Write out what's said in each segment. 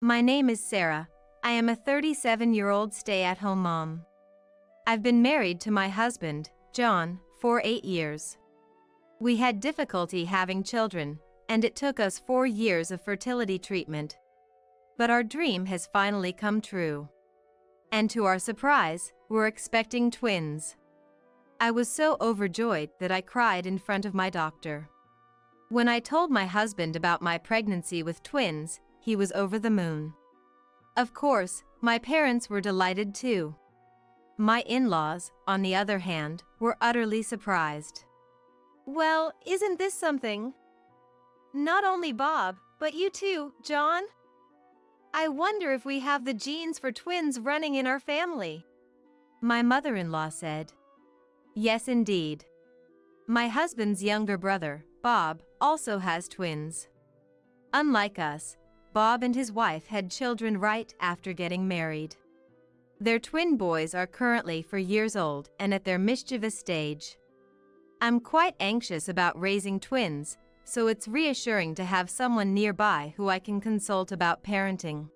My name is Sarah. I am a 37-year-old stay-at-home mom. I've been married to my husband, John, for 8 years. We had difficulty having children, and it took us 4 years of fertility treatment. But our dream has finally come true. And to our surprise, we're expecting twins. I was so overjoyed that I cried in front of my doctor. When I told my husband about my pregnancy with twins, he was over the moon. Of course, my parents were delighted too. My in-laws, on the other hand, were utterly surprised. Well, isn't this something? Not only Bob, but you too, John? I wonder if we have the genes for twins running in our family. My mother-in-law said. Yes, indeed. My husband's younger brother, Bob, also has twins. Unlike us, Bob and his wife had children right after getting married. Their twin boys are currently 4 years old and at their mischievous stage. I'm quite anxious about raising twins, so it's reassuring to have someone nearby who I can consult about parenting.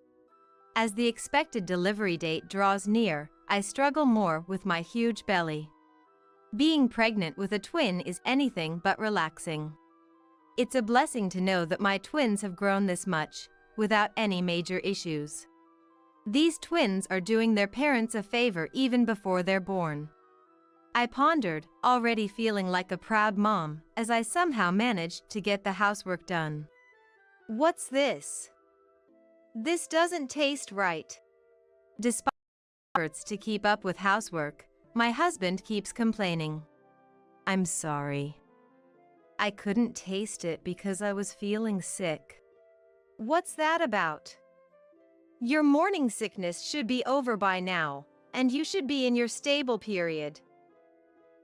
As the expected delivery date draws near, I struggle more with my huge belly. Being pregnant with a twin is anything but relaxing. It's a blessing to know that my twins have grown this much, without any major issues. These twins are doing their parents a favor even before they're born. I pondered, already feeling like a proud mom, as I somehow managed to get the housework done. What's this? This doesn't taste right. Despite efforts to keep up with housework, my husband keeps complaining. I'm sorry. I couldn't taste it because I was feeling sick. What's that about? Your morning sickness should be over by now, and you should be in your stable period.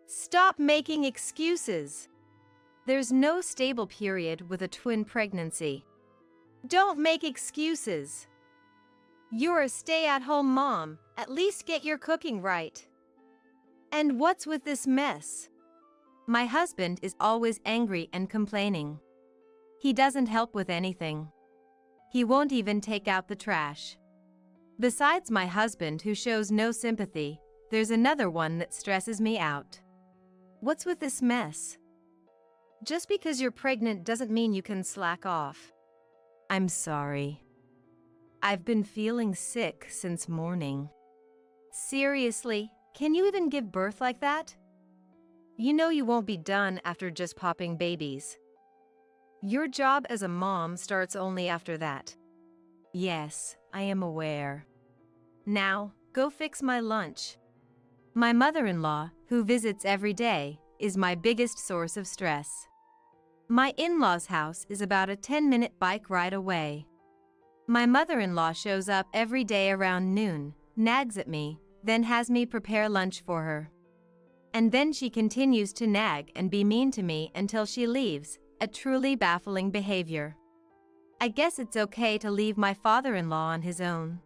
Stop making excuses. There's no stable period with a twin pregnancy. Don't make excuses. You're a stay-at-home mom, at least get your cooking right. And what's with this mess? My husband is always angry and complaining. He doesn't help with anything. He won't even take out the trash. Besides my husband who shows no sympathy, there's another one that stresses me out. What's with this mess? Just because you're pregnant doesn't mean you can slack off. I'm sorry. I've been feeling sick since morning. Seriously, can you even give birth like that? You know you won't be done after just popping babies. Your job as a mom starts only after that. Yes, I am aware. Now, go fix my lunch. My mother-in-law, who visits every day, is my biggest source of stress. My in-laws' house is about a 10-minute bike ride away. My mother-in-law shows up every day around noon, nags at me, then has me prepare lunch for her. And then she continues to nag and be mean to me until she leaves, a truly baffling behavior. I guess it's okay to leave my father-in-law on his own.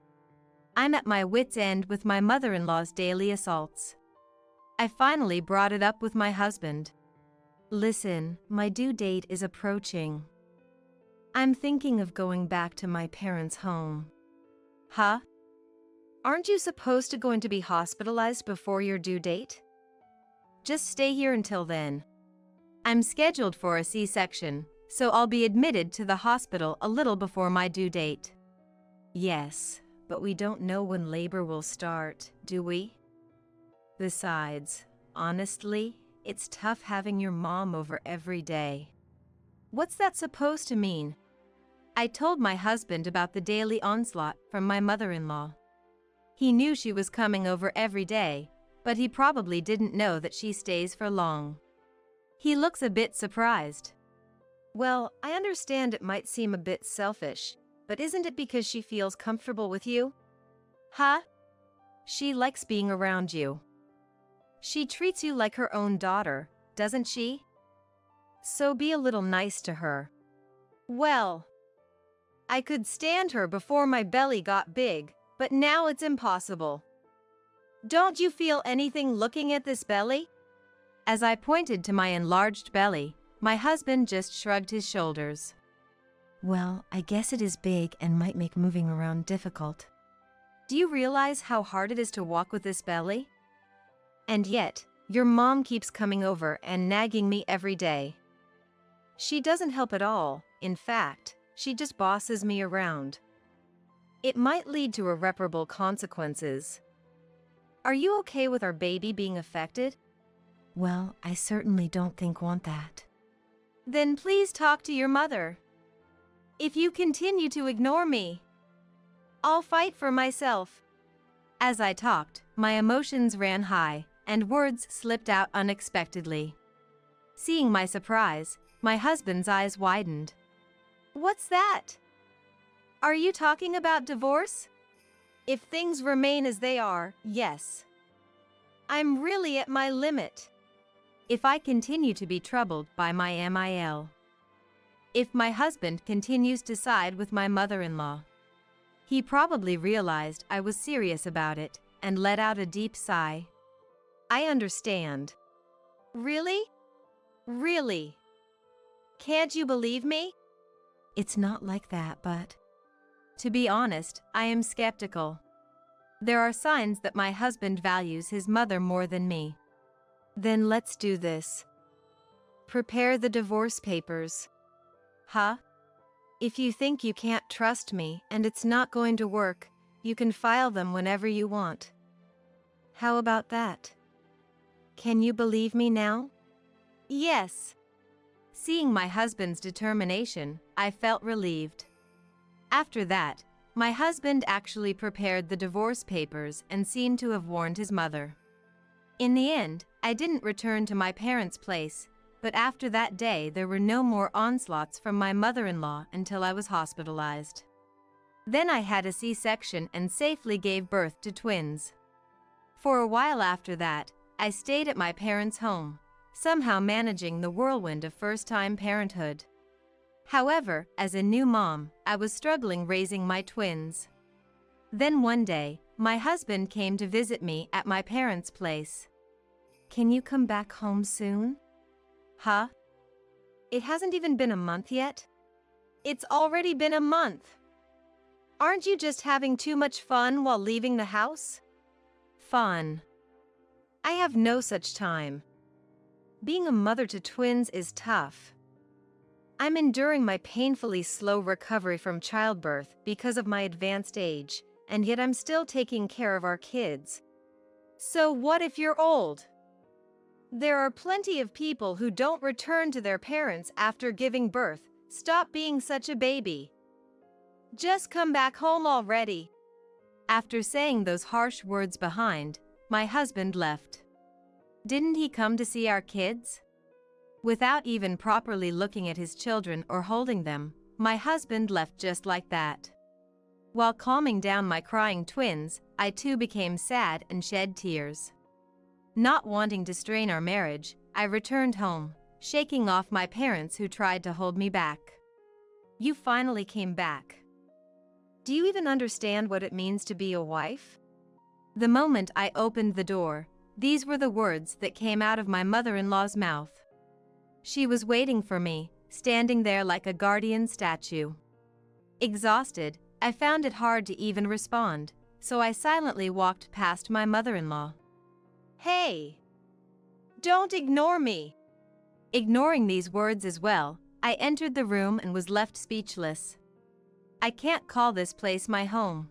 I'm at my wit's end with my mother-in-law's daily assaults. I finally brought it up with my husband. Listen, my due date is approaching. I'm thinking of going back to my parents' home. Huh? Aren't you supposed to going to be hospitalized before your due date? Just stay here until then. I'm scheduled for a C-section, so I'll be admitted to the hospital a little before my due date. Yes, but we don't know when labor will start, do we? Besides, honestly, it's tough having your mom over every day. What's that supposed to mean? I told my husband about the daily onslaught from my mother-in-law. He knew she was coming over every day, but he probably didn't know that she stays for long. He looks a bit surprised. Well, I understand it might seem a bit selfish, but isn't it because she feels comfortable with you? Huh? She likes being around you. She treats you like her own daughter, doesn't she? So be a little nice to her. Well, I could stand her before my belly got big, but now it's impossible. Don't you feel anything looking at this belly? As I pointed to my enlarged belly, my husband just shrugged his shoulders. Well, I guess it is big and might make moving around difficult. Do you realize how hard it is to walk with this belly? And yet, your mom keeps coming over and nagging me every day. She doesn't help at all. In fact, she just bosses me around. It might lead to irreparable consequences. Are you okay with our baby being affected? Well, I certainly don't want that. Then please talk to your mother. If you continue to ignore me, I'll fight for myself. As I talked, my emotions ran high, and words slipped out unexpectedly. Seeing my surprise, my husband's eyes widened. What's that? Are you talking about divorce? If things remain as they are, yes. I'm really at my limit. If I continue to be troubled by my MIL. If my husband continues to side with my mother-in-law. He probably realized I was serious about it and let out a deep sigh. I understand. Really? Really? Can't you believe me? It's not like that, but... To be honest, I am skeptical. There are signs that my husband values his mother more than me. Then let's do this. Prepare the divorce papers. Huh? If you think you can't trust me and it's not going to work, you can file them whenever you want. How about that? Can you believe me now? Yes. Seeing my husband's determination, I felt relieved. After that, my husband actually prepared the divorce papers and seemed to have warned his mother. In the end, I didn't return to my parents' place, but after that day there were no more onslaughts from my mother-in-law until I was hospitalized. Then I had a C-section and safely gave birth to twins. For a while after that, I stayed at my parents' home, somehow managing the whirlwind of first-time parenthood. However, as a new mom, I was struggling raising my twins. Then one day, my husband came to visit me at my parents' place. Can you come back home soon? Huh? It hasn't even been a month yet? It's already been a month. Aren't you just having too much fun while leaving the house? Fun. I have no such time. Being a mother to twins is tough. I'm enduring my painfully slow recovery from childbirth because of my advanced age, and yet I'm still taking care of our kids. So what if you're old? There are plenty of people who don't return to their parents after giving birth. Stop being such a baby. Just come back home already. After saying those harsh words behind, my husband left. Didn't he come to see our kids? Without even properly looking at his children or holding them, my husband left just like that. While calming down my crying twins, I too became sad and shed tears. Not wanting to strain our marriage, I returned home, shaking off my parents who tried to hold me back. You finally came back. Do you even understand what it means to be a wife? The moment I opened the door, these were the words that came out of my mother-in-law's mouth. She was waiting for me, standing there like a guardian statue. Exhausted, I found it hard to even respond, so I silently walked past my mother-in-law. Hey! Don't ignore me! Ignoring these words as well, I entered the room and was left speechless. I can't call this place my home.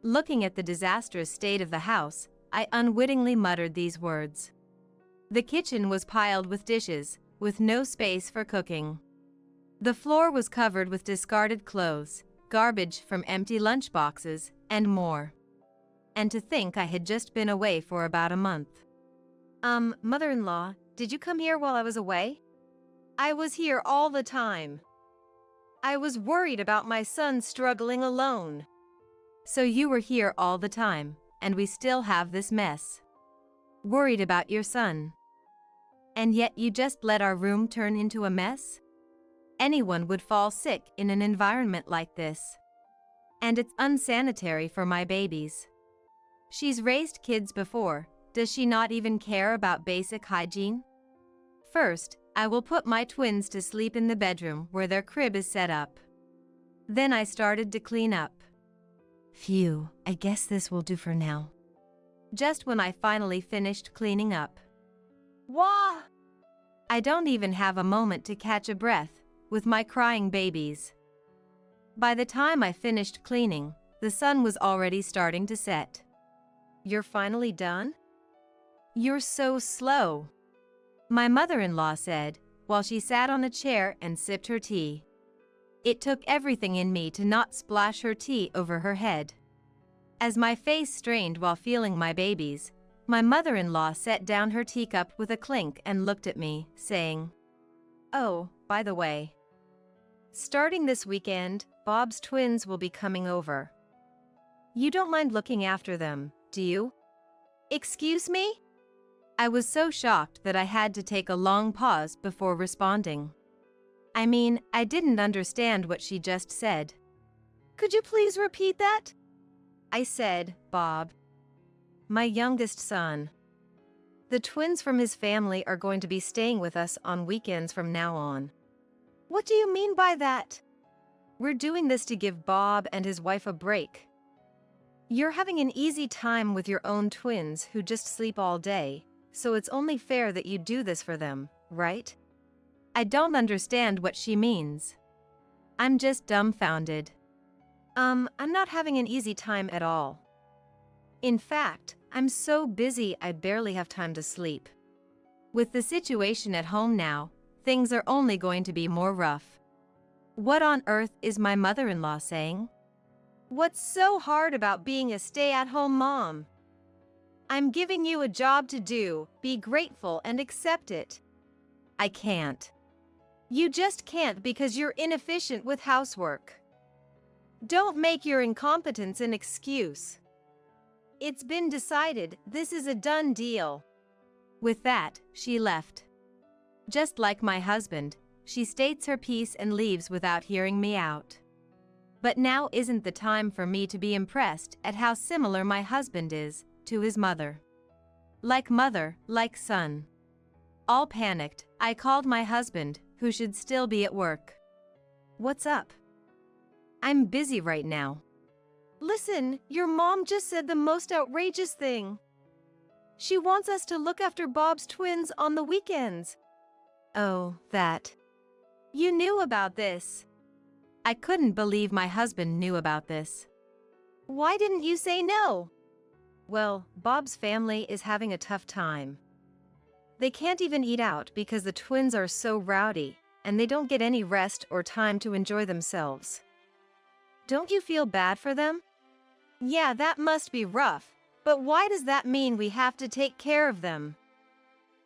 Looking at the disastrous state of the house, I unwittingly muttered these words. The kitchen was piled with dishes, with no space for cooking. The floor was covered with discarded clothes, garbage from empty lunchboxes, and more. And to think I had just been away for about a month. Mother-in-law, did you come here while I was away? I was here all the time. I was worried about my son struggling alone. So you were here all the time, and we still have this mess. Worried about your son. And yet you just let our room turn into a mess? Anyone would fall sick in an environment like this. And it's unsanitary for my babies. She's raised kids before. Does she not even care about basic hygiene? First, I will put my twins to sleep in the bedroom where their crib is set up. Then I started to clean up. Phew, I guess this will do for now. Just when I finally finished cleaning up. Wah! I don't even have a moment to catch a breath with my crying babies. By the time I finished cleaning, the sun was already starting to set. You're finally done? You're so slow, my mother-in-law said, while she sat on a chair and sipped her tea. It took everything in me to not splash her tea over her head. As my face strained while feeling my babies, my mother-in-law set down her teacup with a clink and looked at me, saying, "Oh, by the way, starting this weekend, Bob's twins will be coming over. You don't mind looking after them, do you?" Excuse me? I was so shocked that I had to take a long pause before responding. I mean, I didn't understand what she just said. Could you please repeat that? I said, Bob, my youngest son. The twins from his family are going to be staying with us on weekends from now on. What do you mean by that? We're doing this to give Bob and his wife a break. You're having an easy time with your own twins who just sleep all day, so it's only fair that you do this for them, right? I don't understand what she means. I'm just dumbfounded. I'm not having an easy time at all. In fact, I'm so busy I barely have time to sleep. With the situation at home now, things are only going to be more rough. What on earth is my mother-in-law saying? What's so hard about being a stay-at-home mom? I'm giving you a job to do, be grateful and accept it. I can't. You just can't because you're inefficient with housework. Don't make your incompetence an excuse. It's been decided, this is a done deal. With that, she left. Just like my husband, she states her piece and leaves without hearing me out. But now isn't the time for me to be impressed at how similar my husband is to his mother. Like mother, like son. All panicked, I called my husband, who should still be at work. What's up? I'm busy right now. Listen, your mom just said the most outrageous thing. She wants us to look after Bob's twins on the weekends. Oh, that. You knew about this. I couldn't believe my husband knew about this. Why didn't you say no? Well, Bob's family is having a tough time. They can't even eat out because the twins are so rowdy, and they don't get any rest or time to enjoy themselves. Don't you feel bad for them? Yeah, that must be rough, but why does that mean we have to take care of them?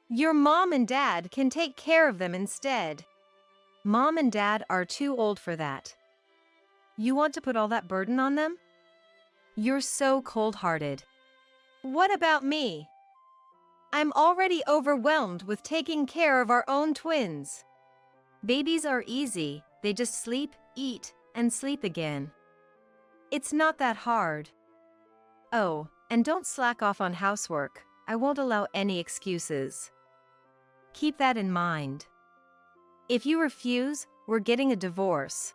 Your mom and dad can take care of them instead. Mom and dad are too old for that. You want to put all that burden on them? You're so cold-hearted. What about me? I'm already overwhelmed with taking care of our own twins. Babies are easy, they just sleep, eat, and sleep again. It's not that hard. Oh, and don't slack off on housework. I won't allow any excuses. Keep that in mind. If you refuse, we're getting a divorce.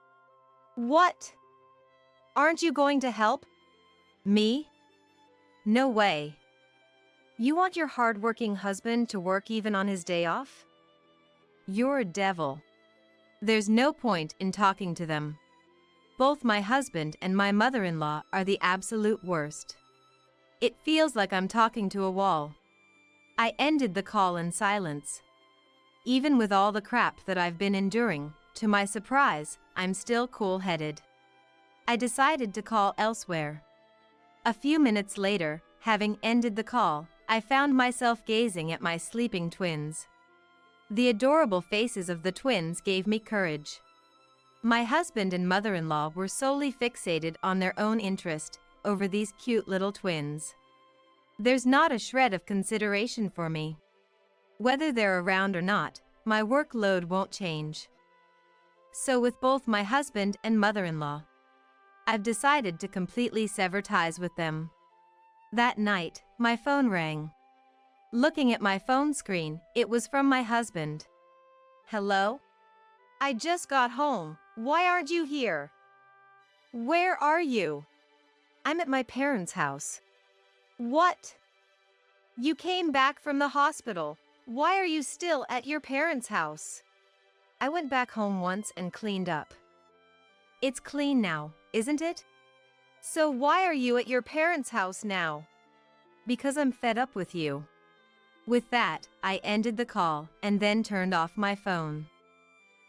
What? Aren't you going to help? Me? No way. You want your hard-working husband to work even on his day off? You're a devil. There's no point in talking to them. Both my husband and my mother-in-law are the absolute worst. It feels like I'm talking to a wall. I ended the call in silence. Even with all the crap that I've been enduring, to my surprise, I'm still cool-headed. I decided to call elsewhere. A few minutes later, having ended the call, I found myself gazing at my sleeping twins. The adorable faces of the twins gave me courage. My husband and mother-in-law were solely fixated on their own interest over these cute little twins. There's not a shred of consideration for me. Whether they're around or not, my workload won't change. So with both my husband and mother-in-law, I've decided to completely sever ties with them. That night, my phone rang. Looking at my phone screen, it was from my husband. Hello? I just got home. Why aren't you here? Where are you? I'm at my parents' house. What? You came back from the hospital. Why are you still at your parents' house? I went back home once and cleaned up. It's clean now, isn't it? So why are you at your parents' house now? Because I'm fed up with you. With that, I ended the call and then turned off my phone.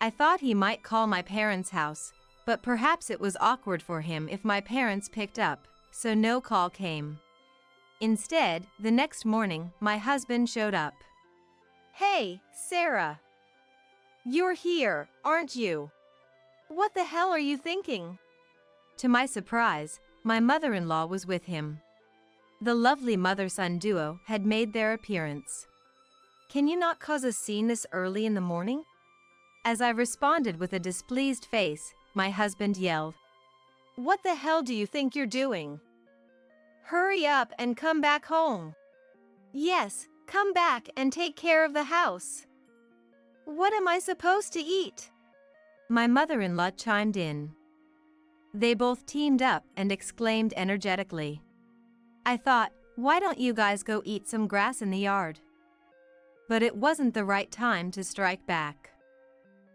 I thought he might call my parents' house, but perhaps it was awkward for him if my parents picked up, so no call came. Instead, the next morning, my husband showed up. Hey, Sarah. You're here, aren't you? What the hell are you thinking? To my surprise, my mother-in-law was with him. The lovely mother-son duo had made their appearance. Can you not cause a scene this early in the morning? As I responded with a displeased face, my husband yelled, What the hell do you think you're doing? Hurry up and come back home. Yes, come back and take care of the house. What am I supposed to eat? My mother-in-law chimed in. They both teamed up and exclaimed energetically. I thought, why don't you guys go eat some grass in the yard? But it wasn't the right time to strike back.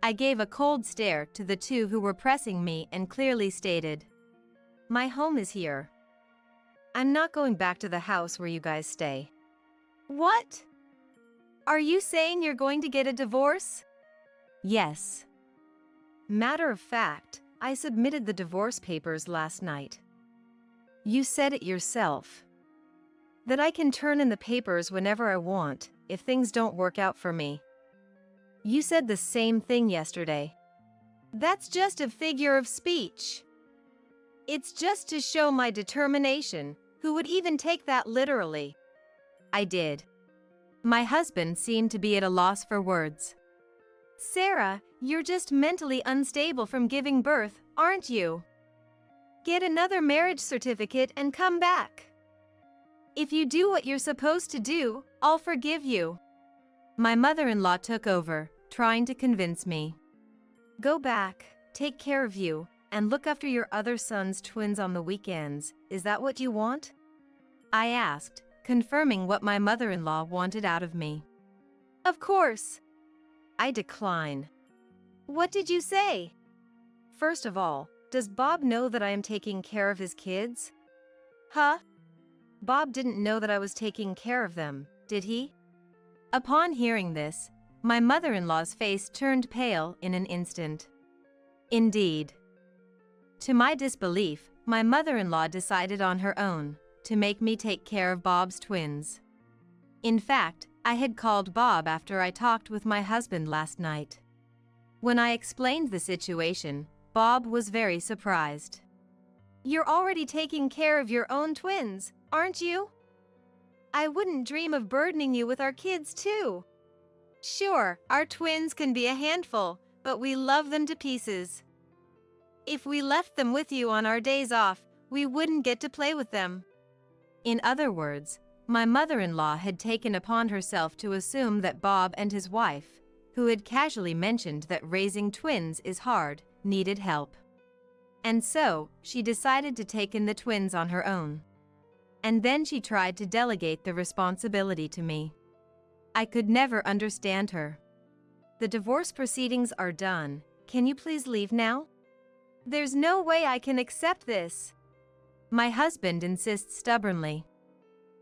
I gave a cold stare to the two who were pressing me and clearly stated, My home is here. I'm not going back to the house where you guys stay. What? Are you saying you're going to get a divorce? Yes. Matter of fact, I submitted the divorce papers last night. You said it yourself. That I can turn in the papers whenever I want, if things don't work out for me. You said the same thing yesterday. That's just a figure of speech. It's just to show my determination. Who would even take that literally? I did. My husband seemed to be at a loss for words. Sarah, you're just mentally unstable from giving birth, aren't you? Get another marriage certificate and come back. If you do what you're supposed to do, I'll forgive you. My mother-in-law took over, trying to convince me. Go back, take care of you, and look after your other son's twins on the weekends. Is that what you want? I asked, confirming what my mother-in-law wanted out of me. Of course. I decline. What did you say? First of all, does Bob know that I am taking care of his kids? Huh? Bob didn't know that I was taking care of them, did he? Upon hearing this, my mother-in-law's face turned pale in an instant. Indeed. To my disbelief, my mother-in-law decided on her own to make me take care of Bob's twins. In fact, I had called Bob after I talked with my husband last night. When I explained the situation, Bob was very surprised. You're already taking care of your own twins, aren't you? I wouldn't dream of burdening you with our kids too. Sure, our twins can be a handful, but we love them to pieces. If we left them with you on our days off, we wouldn't get to play with them. In other words, my mother-in-law had taken upon herself to assume that Bob and his wife, who had casually mentioned that raising twins is hard, needed help. And so, she decided to take in the twins on her own. And then she tried to delegate the responsibility to me. I could never understand her. The divorce proceedings are done. Can you please leave now? There's no way I can accept this. My husband insists stubbornly.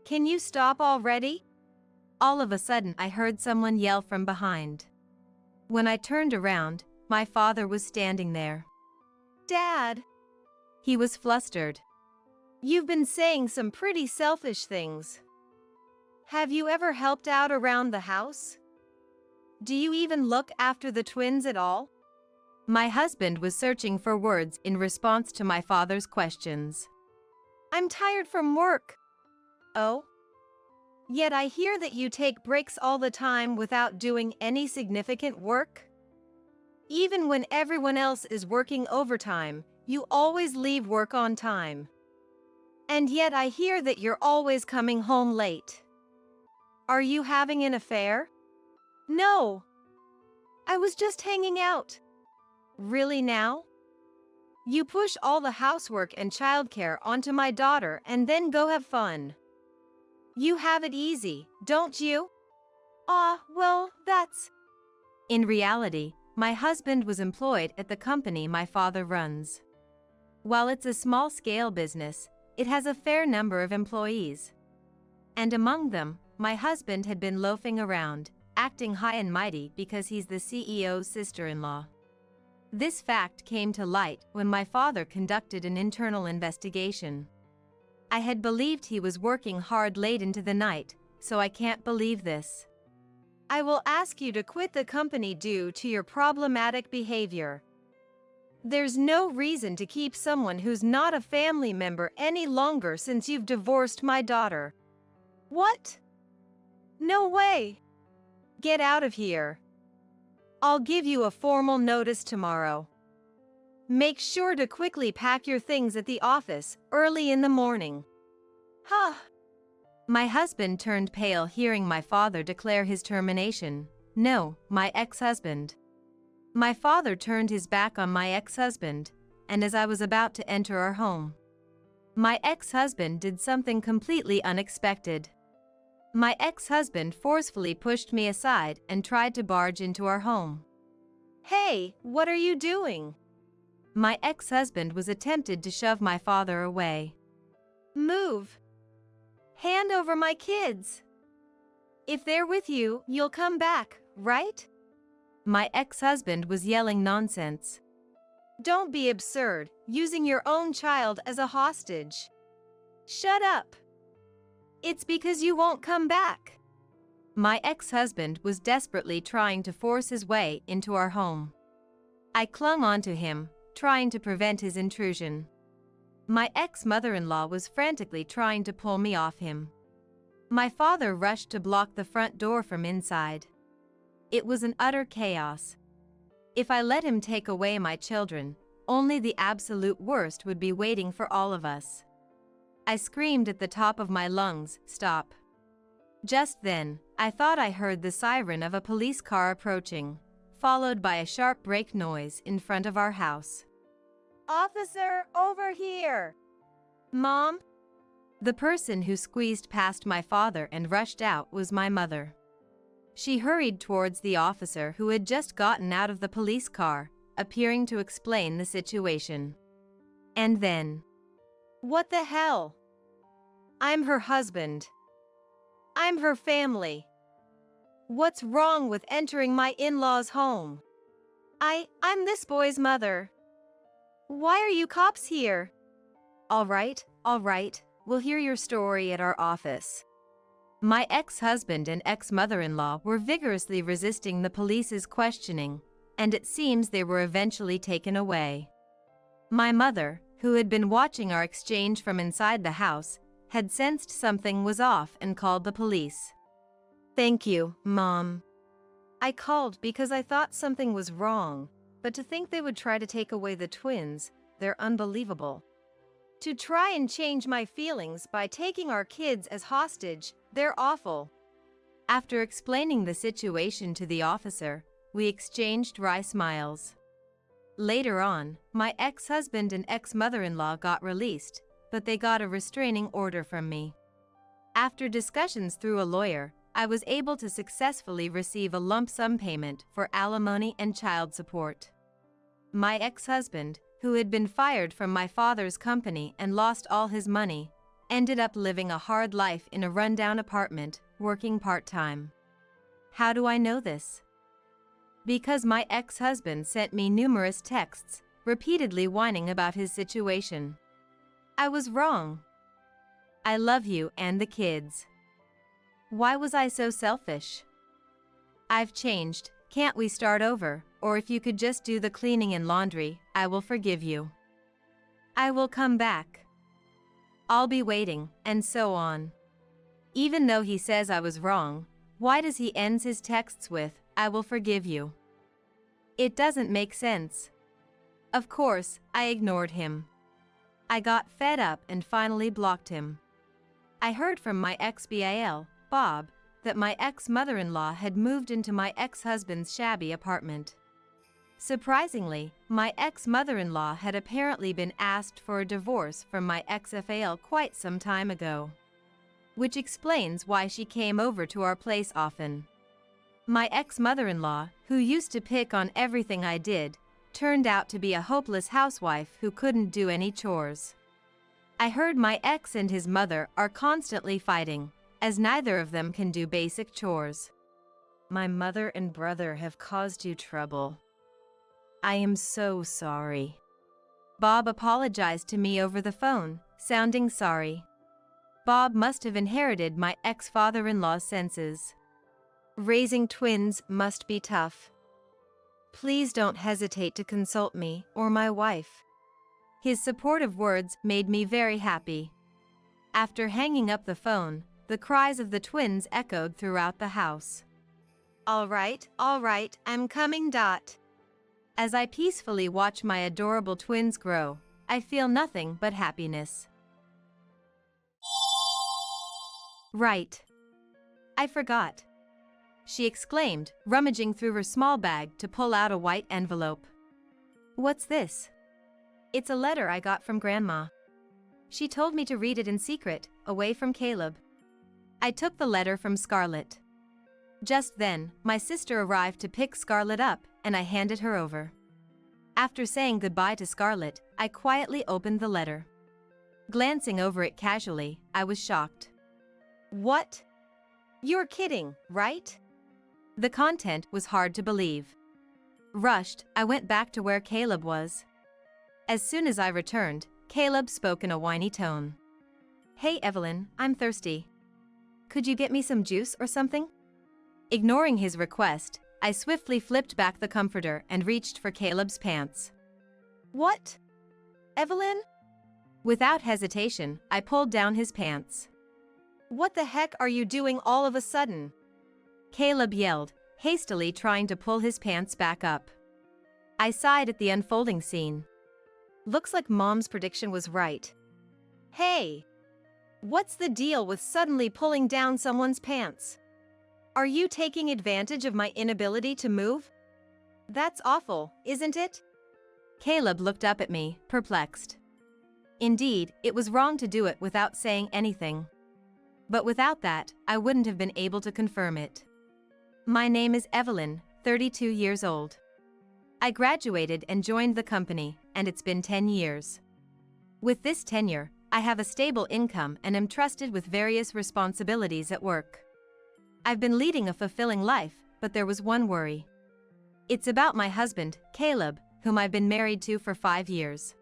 Can you stop already? All of a sudden, I heard someone yell from behind. When I turned around, my father was standing there. Dad! He was flustered. You've been saying some pretty selfish things. Have you ever helped out around the house? Do you even look after the twins at all? My husband was searching for words in response to my father's questions. I'm tired from work. Oh? Yet I hear that you take breaks all the time without doing any significant work? Even when everyone else is working overtime, you always leave work on time. And yet I hear that you're always coming home late. Are you having an affair? No. I was just hanging out. Really now? You push all the housework and childcare onto my daughter and then go have fun. You have it easy, don't you? Well, that's... In reality, my husband was employed at the company my father runs. While it's a small-scale business, it has a fair number of employees. And among them, my husband had been loafing around, acting high and mighty because he's the CEO's sister-in-law. This fact came to light when my father conducted an internal investigation. I had believed he was working hard late into the night, so I can't believe this. I will ask you to quit the company due to your problematic behavior. There's no reason to keep someone who's not a family member any longer since you've divorced my daughter. What? No way. Get out of here. I'll give you a formal notice tomorrow. Make sure to quickly pack your things at the office early in the morning. Huh. My husband turned pale hearing my father declare his termination. No, my ex-husband. My father turned his back on my ex-husband, and as I was about to enter our home, my ex-husband did something completely unexpected. My ex-husband forcefully pushed me aside and tried to barge into our home. Hey, what are you doing? My ex-husband was attempted to shove my father away. Move. Hand over my kids. If they're with you, you'll come back, right? My ex-husband was yelling nonsense. Don't be absurd, using your own child as a hostage. Shut up. It's because you won't come back. My ex-husband was desperately trying to force his way into our home. I clung onto him, trying to prevent his intrusion. My ex-mother-in-law was frantically trying to pull me off him. My father rushed to block the front door from inside. It was an utter chaos. If I let him take away my children, only the absolute worst would be waiting for all of us. I screamed at the top of my lungs, "Stop." Just then, I thought I heard the siren of a police car approaching, followed by a sharp brake noise in front of our house. Officer, over here! Mom? The person who squeezed past my father and rushed out was my mother. She hurried towards the officer who had just gotten out of the police car, appearing to explain the situation. And then... What the hell? I'm her husband. I'm her family. What's wrong with entering my in-laws' home? I'm this boy's mother. Why are you cops here? All right, we'll hear your story at our office. My ex-husband and ex-mother-in-law were vigorously resisting the police's questioning, and it seems they were eventually taken away. My mother, who had been watching our exchange from inside the house, had sensed something was off and called the police. Thank you, Mom. I called because I thought something was wrong, but to think they would try to take away the twins, they're unbelievable. To try and change my feelings by taking our kids as hostage, they're awful. After explaining the situation to the officer, we exchanged wry smiles. Later on, my ex-husband and ex-mother-in-law got released, but they got a restraining order from me. After discussions through a lawyer, I was able to successfully receive a lump sum payment for alimony and child support. My ex-husband, who had been fired from my father's company and lost all his money, ended up living a hard life in a rundown apartment, working part-time. How do I know this? Because my ex-husband sent me numerous texts, repeatedly whining about his situation. I was wrong. I love you and the kids. Why was I so selfish? I've changed, can't we start over, or if you could just do the cleaning and laundry, I will forgive you. I will come back. I'll be waiting, and so on. Even though he says I was wrong, why does he end his texts with, I will forgive you? It doesn't make sense. Of course, I ignored him. I got fed up and finally blocked him. I heard from my ex-BAL, Bob, that my ex-mother-in-law had moved into my ex-husband's shabby apartment. Surprisingly, my ex-mother-in-law had apparently been asked for a divorce from my ex-FAL quite some time ago, which explains why she came over to our place often. My ex-mother-in-law, who used to pick on everything I did, turned out to be a hopeless housewife who couldn't do any chores. I heard my ex and his mother are constantly fighting, as neither of them can do basic chores. My mother and brother have caused you trouble. I am so sorry. Bob apologized to me over the phone, sounding sorry. Bob must have inherited my ex-father-in-law's senses. Raising twins must be tough. Please don't hesitate to consult me or my wife. His supportive words made me very happy. After hanging up the phone, the cries of the twins echoed throughout the house. All right, I'm coming. As I peacefully watch my adorable twins grow, I feel nothing but happiness. Right. I forgot, she exclaimed, rummaging through her small bag to pull out a white envelope. What's this? It's a letter I got from Grandma. She told me to read it in secret, away from Caleb. I took the letter from Scarlett. Just then, my sister arrived to pick Scarlett up, and I handed her over. After saying goodbye to Scarlett, I quietly opened the letter. Glancing over it casually, I was shocked. What? You're kidding, right? The content was hard to believe. Rushed, I went back to where Caleb was. As soon as I returned, Caleb spoke in a whiny tone. Hey Evelyn, I'm thirsty. Could you get me some juice or something? Ignoring his request, I swiftly flipped back the comforter and reached for Caleb's pants. What? Evelyn? Without hesitation, I pulled down his pants. What the heck are you doing all of a sudden? Caleb yelled, hastily trying to pull his pants back up. I sighed at the unfolding scene. Looks like Mom's prediction was right. Hey! What's the deal with suddenly pulling down someone's pants? Are you taking advantage of my inability to move? That's awful, isn't it? Caleb looked up at me, perplexed. Indeed, it was wrong to do it without saying anything. But without that, I wouldn't have been able to confirm it. My name is Evelyn, 32 years old. I graduated and joined the company, and it's been 10 years. With this tenure, I have a stable income and am trusted with various responsibilities at work. I've been leading a fulfilling life, but there was one worry. It's about my husband, Caleb, whom I've been married to for 5 years.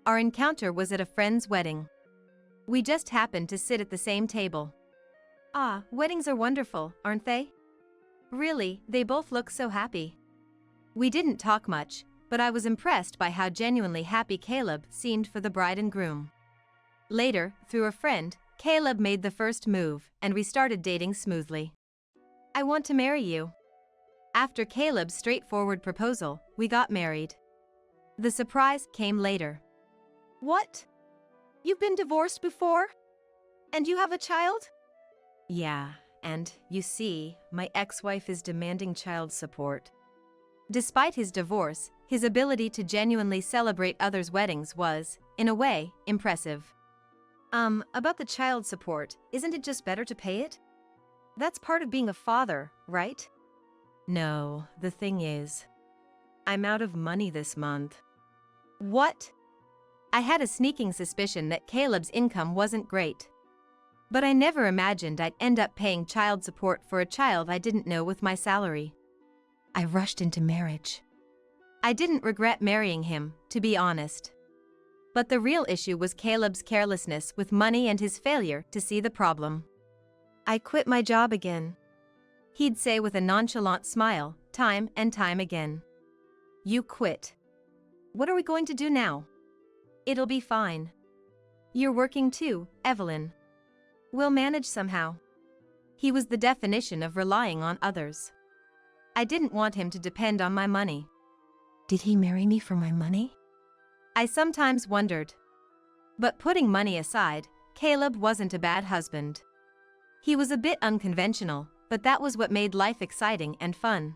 Our encounter was at a friend's wedding. We just happened to sit at the same table. Ah, weddings are wonderful, aren't they? Really, they both look so happy. We didn't talk much, but I was impressed by how genuinely happy Caleb seemed for the bride and groom. Later, through a friend, Caleb made the first move, and we started dating smoothly. I want to marry you. After Caleb's straightforward proposal, we got married. The surprise came later. What? You've been divorced before? And you have a child? Yeah, and you see, my ex-wife is demanding child support. Despite his divorce, his ability to genuinely celebrate others' weddings was, in a way, impressive. About the child support, isn't it just better to pay it? That's part of being a father, right? No, the thing is, I'm out of money this month. What? I had a sneaking suspicion that Caleb's income wasn't great. But I never imagined I'd end up paying child support for a child I didn't know with my salary. I rushed into marriage. I didn't regret marrying him, to be honest. But the real issue was Caleb's carelessness with money and his failure to see the problem. I quit my job again. He'd say with a nonchalant smile, time and time again. You quit. What are we going to do now? It'll be fine. You're working too, Evelyn. We'll manage somehow. He was the definition of relying on others. I didn't want him to depend on my money. Did he marry me for my money? I sometimes wondered. But putting money aside, Caleb wasn't a bad husband. He was a bit unconventional, but that was what made life exciting and fun.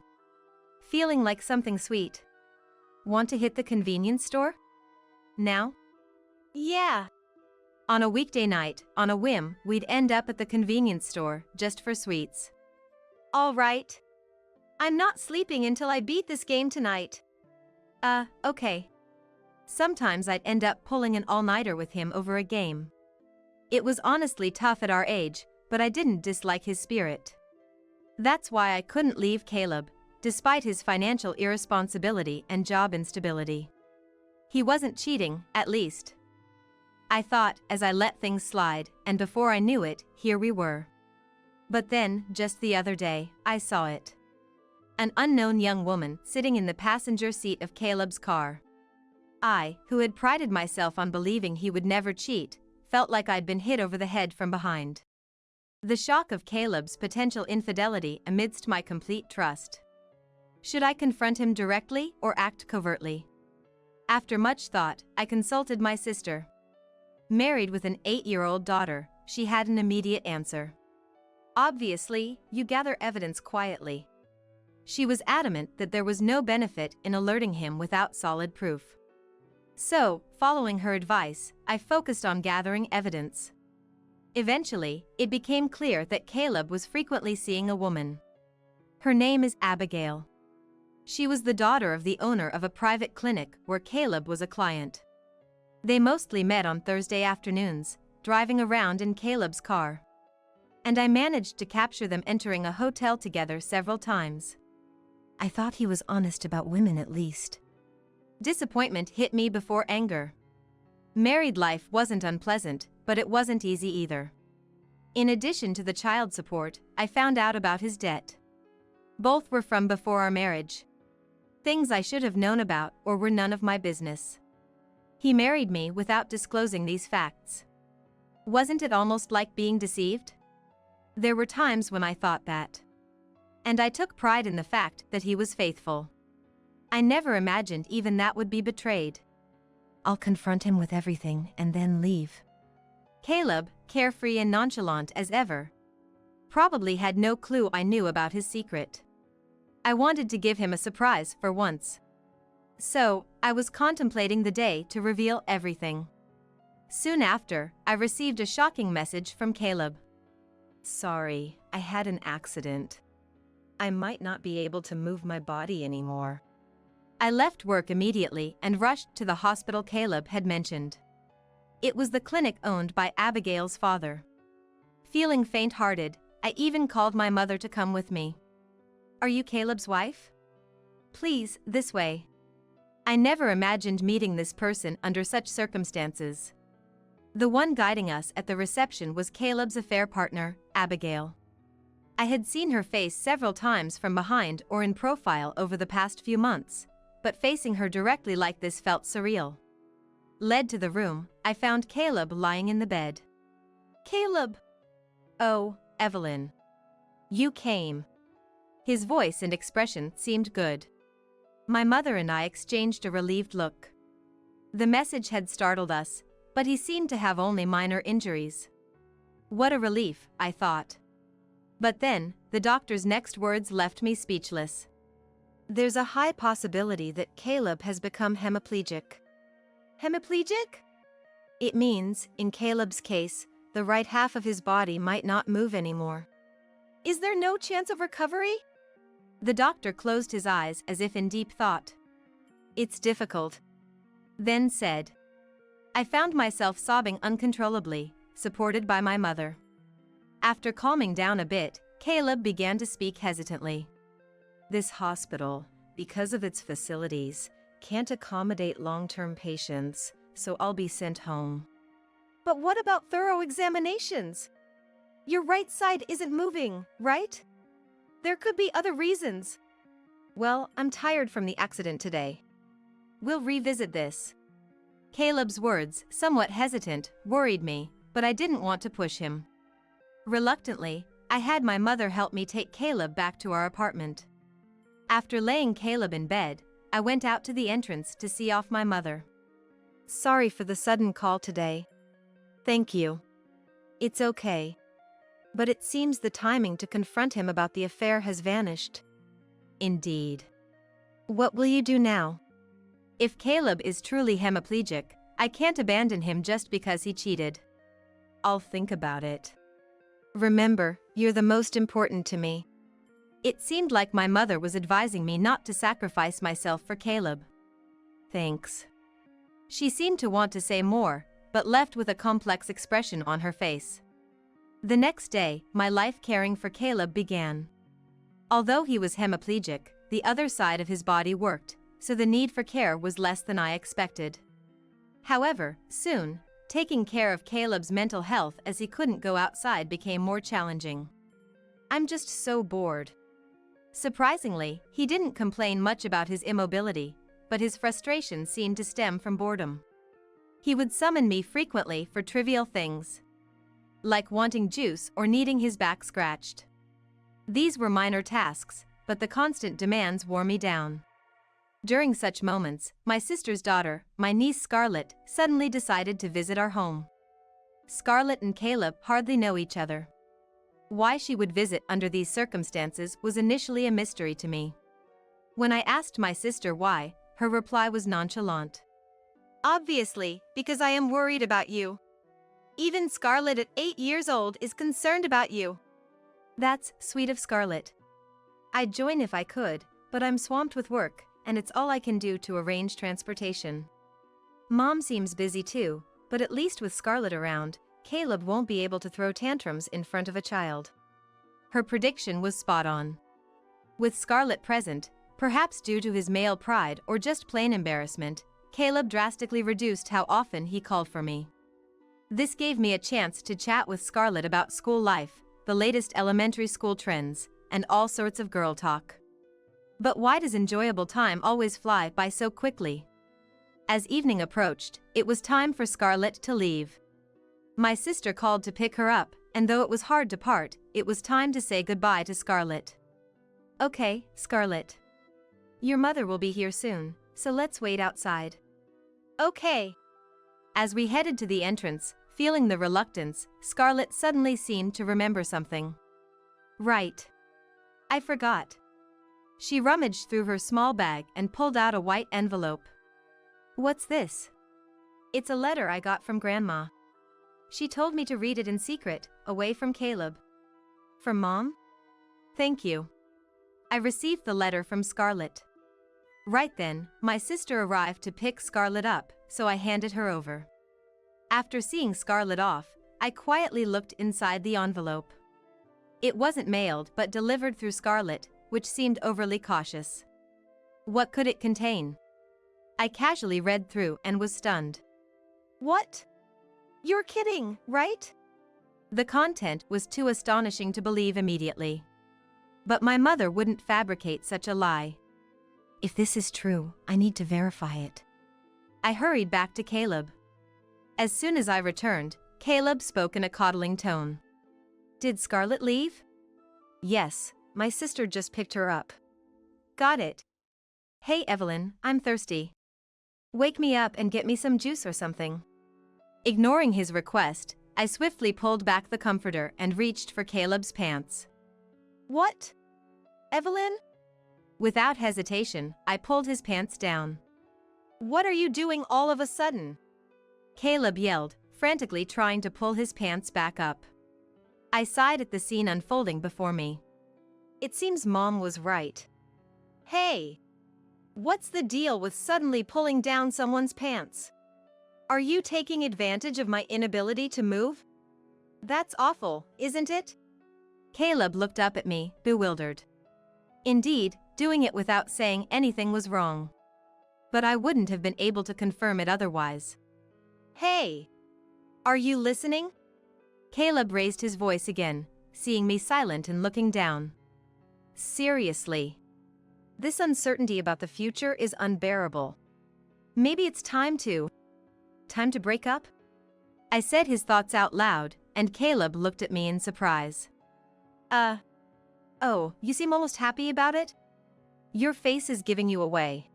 Feeling like something sweet. Want to hit the convenience store? Now? Yeah. On a weekday night, on a whim, we'd end up at the convenience store, just for sweets. All right. I'm not sleeping until I beat this game tonight. Okay. Sometimes I'd end up pulling an all-nighter with him over a game. It was honestly tough at our age, but I didn't dislike his spirit. That's why I couldn't leave Caleb, despite his financial irresponsibility and job instability. He wasn't cheating, at least. I thought, as I let things slide, and before I knew it, here we were. But then, just the other day, I saw it. An unknown young woman sitting in the passenger seat of Caleb's car. I, who had prided myself on believing he would never cheat, felt like I'd been hit over the head from behind. The shock of Caleb's potential infidelity amidst my complete trust. Should I confront him directly or act covertly? After much thought, I consulted my sister. Married with an 8-year-old daughter, she had an immediate answer. Obviously, you gather evidence quietly. She was adamant that there was no benefit in alerting him without solid proof. So, following her advice, I focused on gathering evidence. Eventually, it became clear that Caleb was frequently seeing a woman. Her name is Abigail. She was the daughter of the owner of a private clinic where Caleb was a client. They mostly met on Thursday afternoons, driving around in Caleb's car. And I managed to capture them entering a hotel together several times. I thought he was honest about women at least. Disappointment hit me before anger. Married life wasn't unpleasant, but it wasn't easy either. In addition to the child support, I found out about his debt. Both were from before our marriage. Things I should have known about or were none of my business. He married me without disclosing these facts. Wasn't it almost like being deceived? There were times when I thought that. And I took pride in the fact that he was faithful. I never imagined even that would be betrayed. I'll confront him with everything and then leave. Caleb, carefree and nonchalant as ever, probably had no clue I knew about his secret. I wanted to give him a surprise for once. So, I was contemplating the day to reveal everything. Soon after, I received a shocking message from Caleb. Sorry, I had an accident. I might not be able to move my body anymore. I left work immediately and rushed to the hospital Caleb had mentioned. It was the clinic owned by Abigail's father. Feeling faint-hearted, I even called my mother to come with me. Are you Caleb's wife? Please, this way. I never imagined meeting this person under such circumstances. The one guiding us at the reception was Caleb's affair partner, Abigail. I had seen her face several times from behind or in profile over the past few months, but facing her directly like this felt surreal. Led to the room, I found Caleb lying in the bed. Caleb! Oh, Evelyn. You came. His voice and expression seemed good. My mother and I exchanged a relieved look. The message had startled us, but he seemed to have only minor injuries. What a relief, I thought. But then, the doctor's next words left me speechless. There's a high possibility that Caleb has become hemiplegic. Hemiplegic? It means, in Caleb's case, the right half of his body might not move anymore. Is there no chance of recovery? The doctor closed his eyes as if in deep thought. It's difficult. Then said. I found myself sobbing uncontrollably, supported by my mother. After calming down a bit, Caleb began to speak hesitantly. This hospital, because of its facilities, can't accommodate long-term patients, so I'll be sent home. But what about thorough examinations? Your right side isn't moving, right? There could be other reasons. Well, I'm tired from the accident today. We'll revisit this. Caleb's words, somewhat hesitant, worried me, but I didn't want to push him. Reluctantly, I had my mother help me take Caleb back to our apartment. After laying Caleb in bed, I went out to the entrance to see off my mother. Sorry for the sudden call today. Thank you. It's okay. But it seems the timing to confront him about the affair has vanished. Indeed. What will you do now? If Caleb is truly hemiplegic, I can't abandon him just because he cheated. I'll think about it. Remember, you're the most important to me. It seemed like my mother was advising me not to sacrifice myself for Caleb. Thanks. She seemed to want to say more, but left with a complex expression on her face. The next day, my life caring for Caleb began. Although he was hemiplegic, the other side of his body worked, so the need for care was less than I expected. However, soon, taking care of Caleb's mental health as he couldn't go outside became more challenging. I'm just so bored. Surprisingly, he didn't complain much about his immobility, but his frustration seemed to stem from boredom. He would summon me frequently for trivial things, like wanting juice or needing his back scratched. These were minor tasks, but the constant demands wore me down. During such moments, my sister's daughter, my niece Scarlett, suddenly decided to visit our home. Scarlett and Caleb hardly know each other. Why she would visit under these circumstances was initially a mystery to me. When I asked my sister why, her reply was nonchalant. Obviously, because I am worried about you. Even Scarlett at 8 years old is concerned about you. That's sweet of Scarlett. I'd join if I could, but I'm swamped with work, and it's all I can do to arrange transportation. Mom seems busy too, but at least with Scarlett around, Caleb won't be able to throw tantrums in front of a child. Her prediction was spot on. With Scarlett present, perhaps due to his male pride or just plain embarrassment, Caleb drastically reduced how often he called for me. This gave me a chance to chat with Scarlett about school life, the latest elementary school trends, and all sorts of girl talk. But why does enjoyable time always fly by so quickly? As evening approached, it was time for Scarlett to leave. My sister called to pick her up, and though it was hard to part, it was time to say goodbye to Scarlett. Okay, Scarlett. Your mother will be here soon, so let's wait outside. Okay. As we headed to the entrance, feeling the reluctance, Scarlett suddenly seemed to remember something. Right. I forgot. She rummaged through her small bag and pulled out a white envelope. What's this? It's a letter I got from Grandma. She told me to read it in secret, away from Caleb. From Mom? Thank you. I received the letter from Scarlett. Right then, my sister arrived to pick Scarlett up, so I handed her over. After seeing Scarlett off, I quietly looked inside the envelope. It wasn't mailed but delivered through Scarlett, which seemed overly cautious. What could it contain? I casually read through and was stunned. What? You're kidding, right? The content was too astonishing to believe immediately. But my mother wouldn't fabricate such a lie. If this is true, I need to verify it. I hurried back to Caleb. As soon as I returned, Caleb spoke in a coddling tone. Did Scarlett leave? Yes, my sister just picked her up. Got it. Hey Evelyn, I'm thirsty. Wake me up and get me some juice or something. Ignoring his request, I swiftly pulled back the comforter and reached for Caleb's pants. What? Evelyn? Without hesitation, I pulled his pants down. What are you doing all of a sudden? Caleb yelled, frantically trying to pull his pants back up. I sighed at the scene unfolding before me. It seems Mom was right. Hey! What's the deal with suddenly pulling down someone's pants? Are you taking advantage of my inability to move? That's awful, isn't it? Caleb looked up at me, bewildered. Indeed, doing it without saying anything was wrong. But I wouldn't have been able to confirm it otherwise. Hey! Are you listening? Caleb raised his voice again, seeing me silent and looking down. Seriously. This uncertainty about the future is unbearable. Maybe it's time to break up? I said his thoughts out loud, and Caleb looked at me in surprise. Oh, you seem almost happy about it? Your face is giving you away.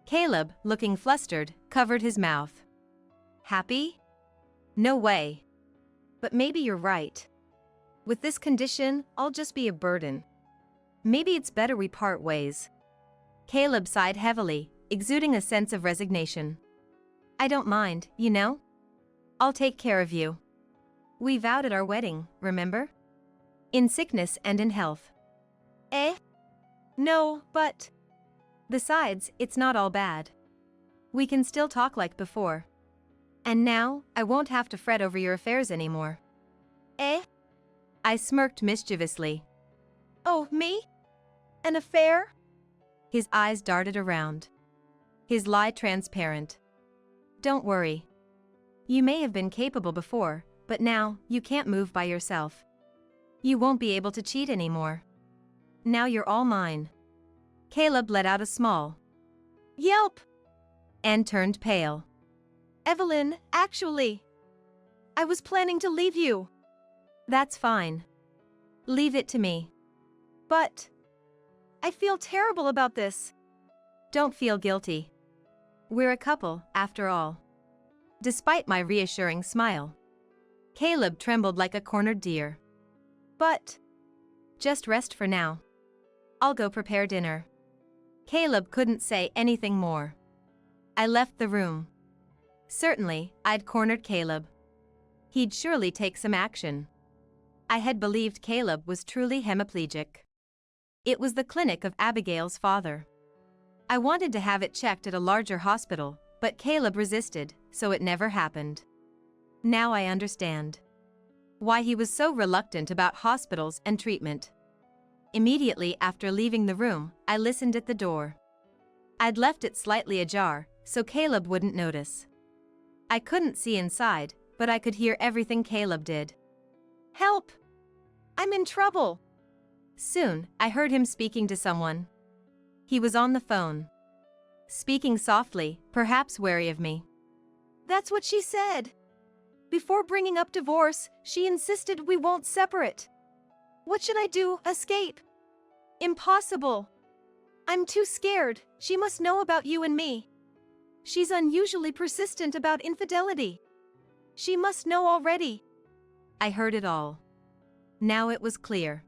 Caleb, looking flustered, covered his mouth. Happy? No way. But maybe you're right. With this condition, I'll just be a burden. Maybe it's better we part ways. Caleb sighed heavily, exuding a sense of resignation. I don't mind, you know? I'll take care of you. We vowed at our wedding, remember? In sickness and in health. Eh? No, but… Besides, it's not all bad. We can still talk like before. And now, I won't have to fret over your affairs anymore. Eh? I smirked mischievously. Oh, me? An affair? His eyes darted around. His lie transparent. Don't worry. You may have been capable before, but now, you can't move by yourself. You won't be able to cheat anymore. Now you're all mine. Caleb let out a small yelp and turned pale. Evelyn, actually, I was planning to leave you. That's fine. Leave it to me. But I feel terrible about this. Don't feel guilty. We're a couple, after all. Despite my reassuring smile, Caleb trembled like a cornered deer. But just rest for now. I'll go prepare dinner. Caleb couldn't say anything more. I left the room. Certainly, I'd cornered Caleb. He'd surely take some action. I had believed Caleb was truly hemiplegic. It was the clinic of Abigail's father. I wanted to have it checked at a larger hospital, but Caleb resisted, so it never happened. Now I understand why he was so reluctant about hospitals and treatment. Immediately after leaving the room, I listened at the door. I'd left it slightly ajar, so Caleb wouldn't notice. I couldn't see inside, but I could hear everything Caleb did. Help! I'm in trouble. Soon, I heard him speaking to someone. He was on the phone. Speaking softly, perhaps wary of me. That's what she said. Before bringing up divorce, she insisted we won't separate. What should I do? Escape? Impossible. I'm too scared. She must know about you and me. She's unusually persistent about infidelity. She must know already. I heard it all. Now it was clear.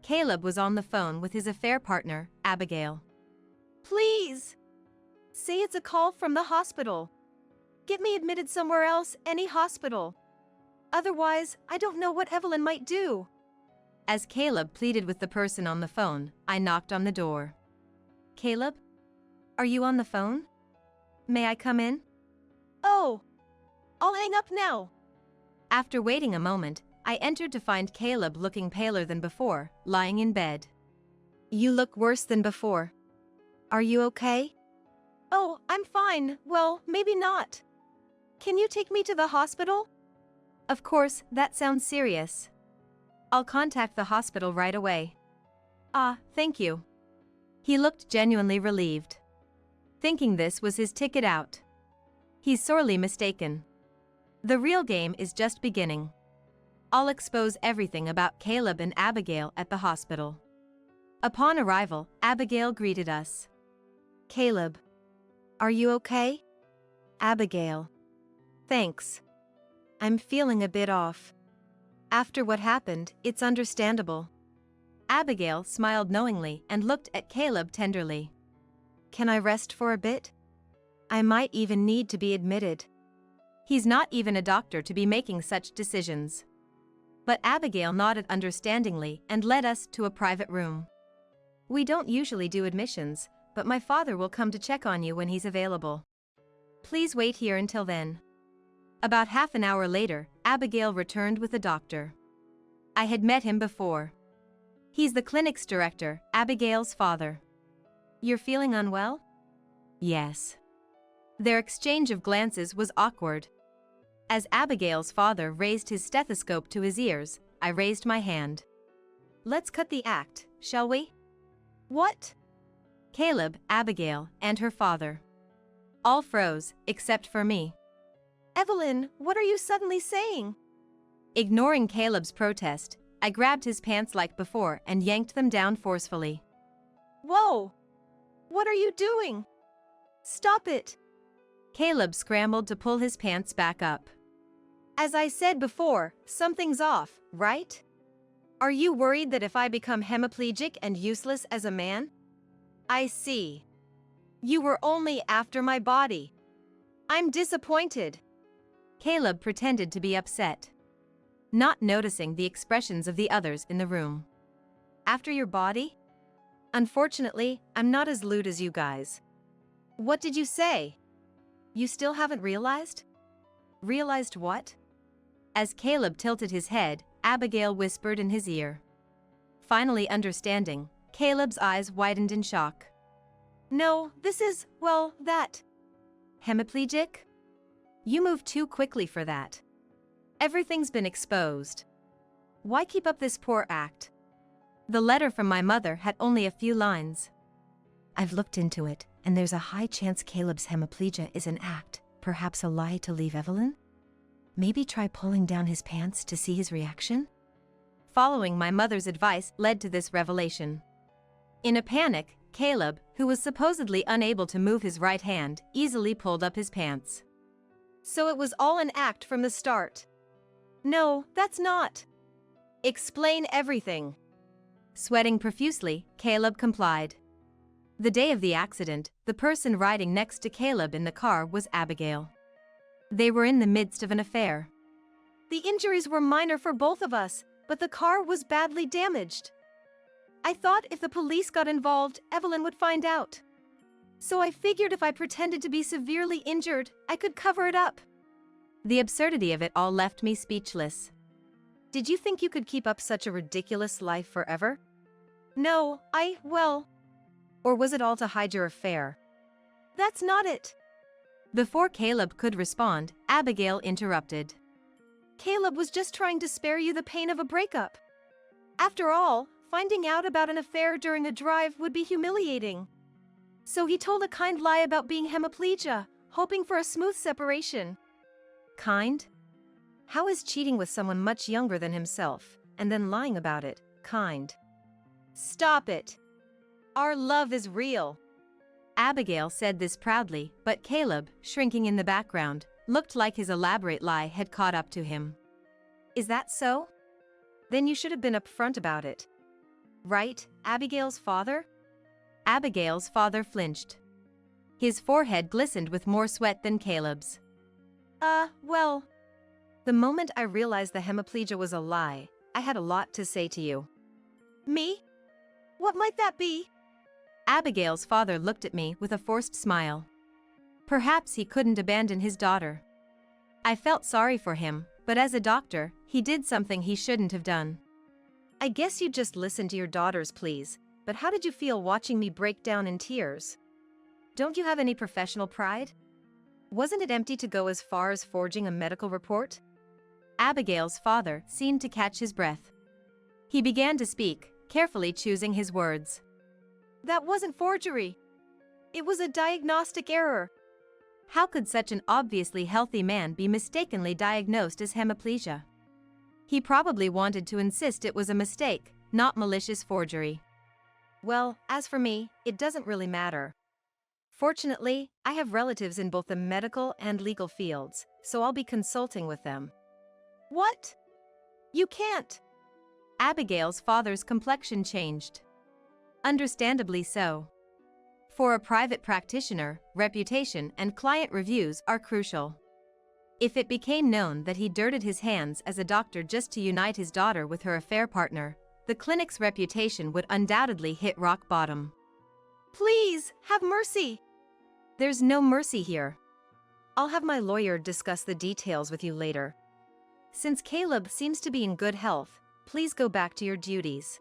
Caleb was on the phone with his affair partner, Abigail. Please! Say it's a call from the hospital. Get me admitted somewhere else, any hospital. Otherwise, I don't know what Evelyn might do. As Caleb pleaded with the person on the phone, I knocked on the door. Caleb? Are you on the phone? May I come in? Oh! I'll hang up now. After waiting a moment, I entered to find Caleb looking paler than before, lying in bed. You look worse than before. Are you okay? Oh, I'm fine. Well, maybe not. Can you take me to the hospital? Of course, that sounds serious. I'll contact the hospital right away. Ah, thank you. He looked genuinely relieved. Thinking this was his ticket out. He's sorely mistaken. The real game is just beginning. I'll expose everything about Caleb and Abigail at the hospital. Upon arrival, Abigail greeted us. Caleb. Are you okay? Abigail. Thanks. I'm feeling a bit off. After what happened, it's understandable. Abigail smiled knowingly and looked at Caleb tenderly. Can I rest for a bit? I might even need to be admitted. He's not even a doctor to be making such decisions. But Abigail nodded understandingly and led us to a private room. We don't usually do admissions, but my father will come to check on you when he's available. Please wait here until then. About half an hour later, Abigail returned with the doctor. I had met him before. He's the clinic's director, Abigail's father. You're feeling unwell? Yes. Their exchange of glances was awkward. As Abigail's father raised his stethoscope to his ears, I raised my hand. Let's cut the act, shall we? What? Caleb, Abigail, and her father. All froze, except for me. Evelyn, what are you suddenly saying? Ignoring Caleb's protest, I grabbed his pants like before and yanked them down forcefully. Whoa! What are you doing? Stop it! Caleb scrambled to pull his pants back up. As I said before, something's off, right? Are you worried that if I become hemiplegic and useless as a man? I see. You were only after my body. I'm disappointed. Caleb pretended to be upset, not noticing the expressions of the others in the room. After your body? Unfortunately, I'm not as lewd as you guys. What did you say? You still haven't realized? Realized what? As Caleb tilted his head, Abigail whispered in his ear. Finally understanding, Caleb's eyes widened in shock. No, this is, well, that. Hemiplegic? You move too quickly for that. Everything's been exposed. Why keep up this poor act? The letter from my mother had only a few lines. I've looked into it, and there's a high chance Caleb's hemiplegia is an act, perhaps a lie to leave Evelyn? Maybe try pulling down his pants to see his reaction? Following my mother's advice led to this revelation. In a panic, Caleb, who was supposedly unable to move his right hand, easily pulled up his pants. So it was all an act from the start. No, that's not. Explain everything. Sweating profusely, Caleb complied. The day of the accident, the person riding next to Caleb in the car was Abigail. They were in the midst of an affair. The injuries were minor for both of us, but the car was badly damaged. I thought if the police got involved, Evelyn would find out. So I figured if I pretended to be severely injured, I could cover it up. The absurdity of it all left me speechless. Did you think you could keep up such a ridiculous life forever? No, well. Or was it all to hide your affair? That's not it. Before Caleb could respond, Abigail interrupted. Caleb was just trying to spare you the pain of a breakup. After all, finding out about an affair during a drive would be humiliating. So he told a kind lie about being hemiplegia, hoping for a smooth separation. Kind? How is cheating with someone much younger than himself, and then lying about it, kind? Stop it. Our love is real. Abigail said this proudly, but Caleb, shrinking in the background, looked like his elaborate lie had caught up to him. Is that so? Then you should have been upfront about it. Right, Abigail's father? Abigail's father flinched. His forehead glistened with more sweat than Caleb's. Well. The moment I realized the hemiplegia was a lie, I had a lot to say to you. Me? What might that be? Abigail's father looked at me with a forced smile. Perhaps he couldn't abandon his daughter. I felt sorry for him, but as a doctor, he did something he shouldn't have done. I guess you just listened to your daughters, please, but how did you feel watching me break down in tears? Don't you have any professional pride? Wasn't it empty to go as far as forging a medical report? Abigail's father seemed to catch his breath. He began to speak, carefully choosing his words. That wasn't forgery. It was a diagnostic error. How could such an obviously healthy man be mistakenly diagnosed as hemiplegia? He probably wanted to insist it was a mistake, not malicious forgery. Well, as for me, it doesn't really matter. Fortunately, I have relatives in both the medical and legal fields, so I'll be consulting with them. What? You can't. Abigail's father's complexion changed. Understandably so. For a private practitioner, reputation and client reviews are crucial. If it became known that he dirtied his hands as a doctor just to unite his daughter with her affair partner, the clinic's reputation would undoubtedly hit rock bottom. Please, have mercy. There's no mercy here. I'll have my lawyer discuss the details with you later. Since Caleb seems to be in good health, please go back to your duties.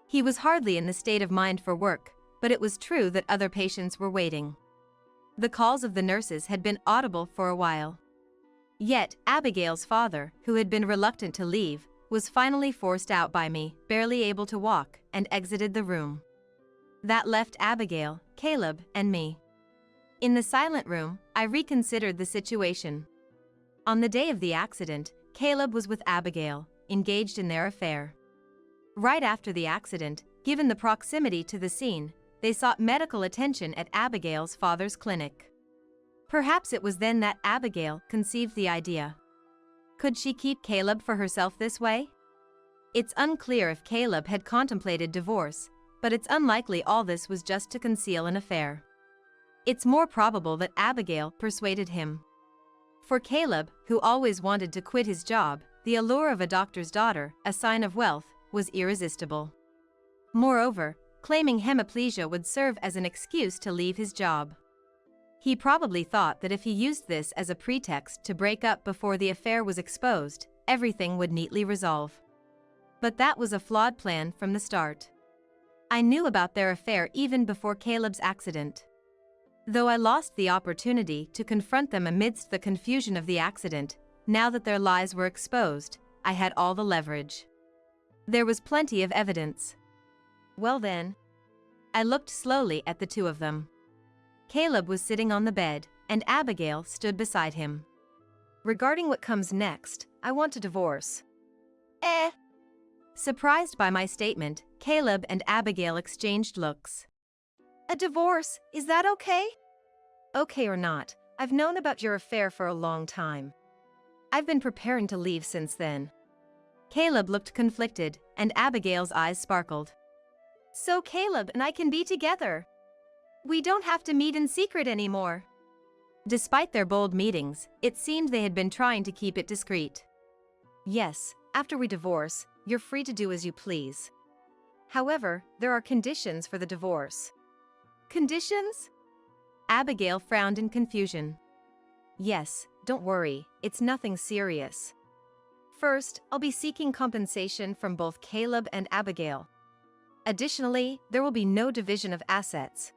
He was hardly in the state of mind for work, but it was true that other patients were waiting. The calls of the nurses had been audible for a while. Yet, Abigail's father, who had been reluctant to leave, was finally forced out by me, barely able to walk, and exited the room. That left Abigail, Caleb, and me. In the silent room, I reconsidered the situation. On the day of the accident, Caleb was with Abigail, engaged in their affair. Right after the accident, given the proximity to the scene, they sought medical attention at Abigail's father's clinic. Perhaps it was then that Abigail conceived the idea. Could she keep Caleb for herself this way? It's unclear if Caleb had contemplated divorce, but it's unlikely all this was just to conceal an affair. it's more probable that Abigail persuaded him. For Caleb, who always wanted to quit his job, the allure of a doctor's daughter, a sign of wealth, was irresistible. Moreover, claiming hemiplegia would serve as an excuse to leave his job. He probably thought that if he used this as a pretext to break up before the affair was exposed, everything would neatly resolve. But that was a flawed plan from the start. I knew about their affair even before Caleb's accident. Though I lost the opportunity to confront them amidst the confusion of the accident, now that their lies were exposed, I had all the leverage. There was plenty of evidence. Well then, I looked slowly at the two of them. Caleb was sitting on the bed, and Abigail stood beside him. Regarding what comes next, I want a divorce. Surprised by my statement, Caleb and Abigail exchanged looks. A divorce, is that okay? Okay or not, I've known about your affair for a long time. I've been preparing to leave since then. Caleb looked conflicted, and Abigail's eyes sparkled. So Caleb and I can be together. We don't have to meet in secret anymore. Despite their bold meetings, it seemed they had been trying to keep it discreet. Yes, after we divorce, you're free to do as you please. However, there are conditions for the divorce. Conditions? Abigail frowned in confusion. Yes, don't worry, it's nothing serious. First, I'll be seeking compensation from both Caleb and Abigail. Additionally, there will be no division of assets.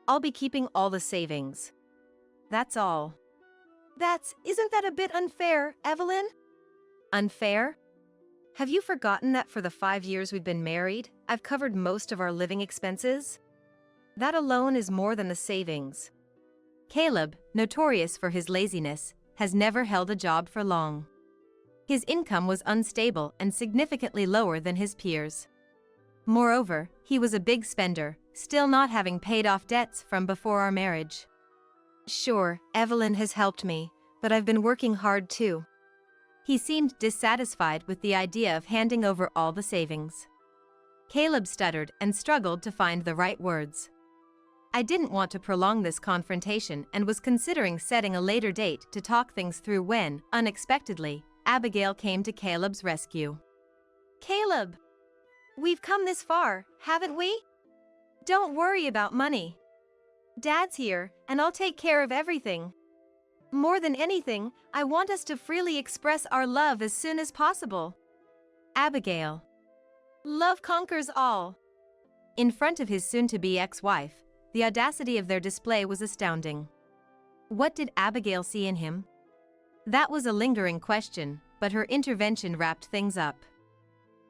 I'll be keeping all the savings. That's all. Isn't that a bit unfair, Evelyn? Unfair? Have you forgotten that for the 5 years we've been married, I've covered most of our living expenses? That alone is more than the savings. Caleb, notorious for his laziness, has never held a job for long. His income was unstable and significantly lower than his peers. Moreover, he was a big spender, still not having paid off debts from before our marriage. Sure, Evelyn has helped me, but I've been working hard too. He seemed dissatisfied with the idea of handing over all the savings. Caleb stuttered and struggled to find the right words. I didn't want to prolong this confrontation and was considering setting a later date to talk things through when, unexpectedly, Abigail came to Caleb's rescue. Caleb! We've come this far, haven't we? Don't worry about money. Dad's here, and I'll take care of everything. More than anything, I want us to freely express our love as soon as possible. Abigail. Love conquers all. In front of his soon-to-be ex-wife, the audacity of their display was astounding. What did Abigail see in him? That was a lingering question, but her intervention wrapped things up.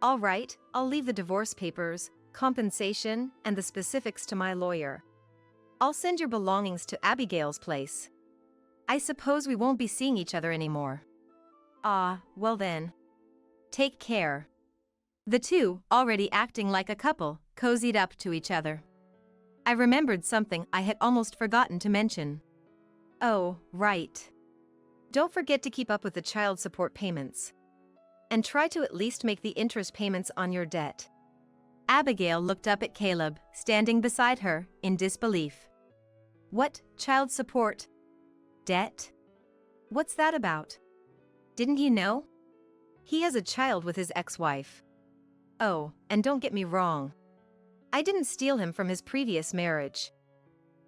All right, I'll leave the divorce papers, compensation, and the specifics to my lawyer. I'll send your belongings to Abigail's place. I suppose we won't be seeing each other anymore. Ah, well then. Take care. The two, already acting like a couple, cozied up to each other. I remembered something I had almost forgotten to mention. Oh, right. Don't forget to keep up with the child support payments. And try to at least make the interest payments on your debt. Abigail looked up at Caleb, standing beside her, in disbelief. What, child support? Debt? What's that about? Didn't you know? He has a child with his ex-wife. Oh, and don't get me wrong. I didn't steal him from his previous marriage.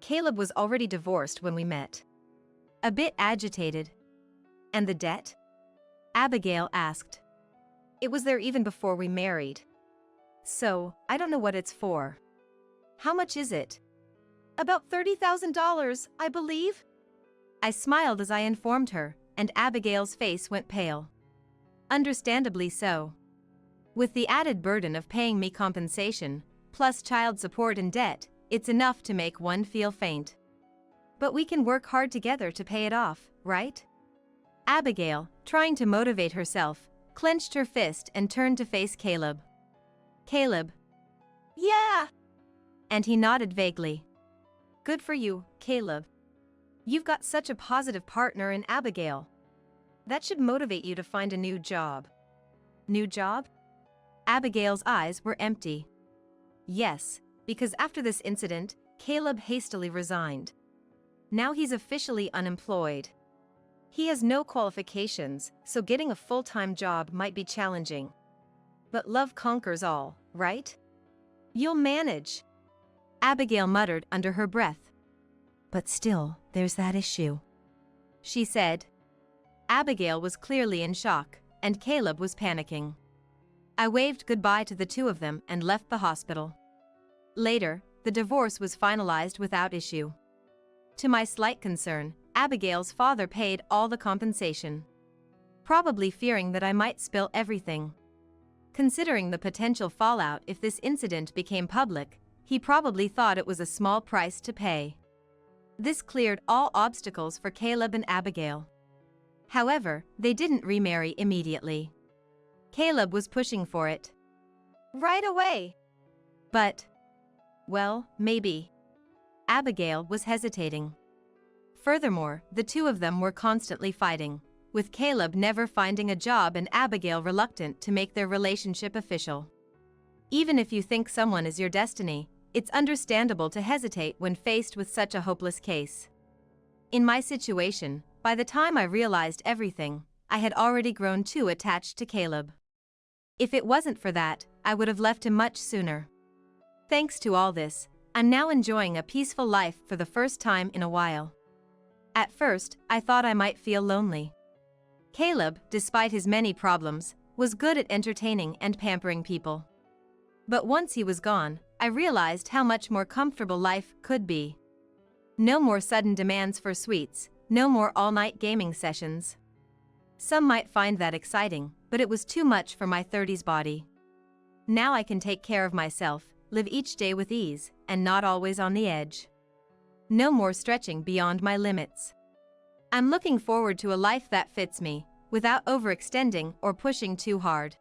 Caleb was already divorced when we met. A bit agitated. And the debt? Abigail asked. It was there even before we married. So, I don't know what it's for. How much is it? About $30,000, I believe. I smiled as I informed her, and Abigail's face went pale. Understandably so. With the added burden of paying me compensation, plus child support and debt, it's enough to make one feel faint. But we can work hard together to pay it off, right? Abigail, trying to motivate herself, clenched her fist and turned to face Caleb. Caleb. Yeah! And he nodded vaguely. Good for you, Caleb. You've got such a positive partner in Abigail. That should motivate you to find a new job. New job? Abigail's eyes were empty. Yes, because after this incident, Caleb hastily resigned. Now he's officially unemployed. He has no qualifications, so getting a full-time job might be challenging. But love conquers all, right? You'll manage. Abigail muttered under her breath. But still, there's that issue, she said. Abigail was clearly in shock, and Caleb was panicking. I waved goodbye to the two of them and left the hospital. Later, the divorce was finalized without issue. To my slight concern, Abigail's father paid all the compensation, probably fearing that I might spill everything. Considering the potential fallout if this incident became public, he probably thought it was a small price to pay. This cleared all obstacles for Caleb and Abigail. However, they didn't remarry immediately. Caleb was pushing for it right away. But, well, maybe. Abigail was hesitating. Furthermore, the two of them were constantly fighting, with Caleb never finding a job and Abigail reluctant to make their relationship official. Even if you think someone is your destiny, it's understandable to hesitate when faced with such a hopeless case. In my situation, by the time I realized everything, I had already grown too attached to Caleb. If it wasn't for that, I would have left him much sooner. Thanks to all this, I'm now enjoying a peaceful life for the first time in a while. At first, I thought I might feel lonely. Caleb, despite his many problems, was good at entertaining and pampering people. But once he was gone, I realized how much more comfortable life could be. No more sudden demands for sweets, no more all-night gaming sessions. Some might find that exciting, but it was too much for my 30s body. Now I can take care of myself, live each day with ease, and not always on the edge. No more stretching beyond my limits. I'm looking forward to a life that fits me, without overextending or pushing too hard.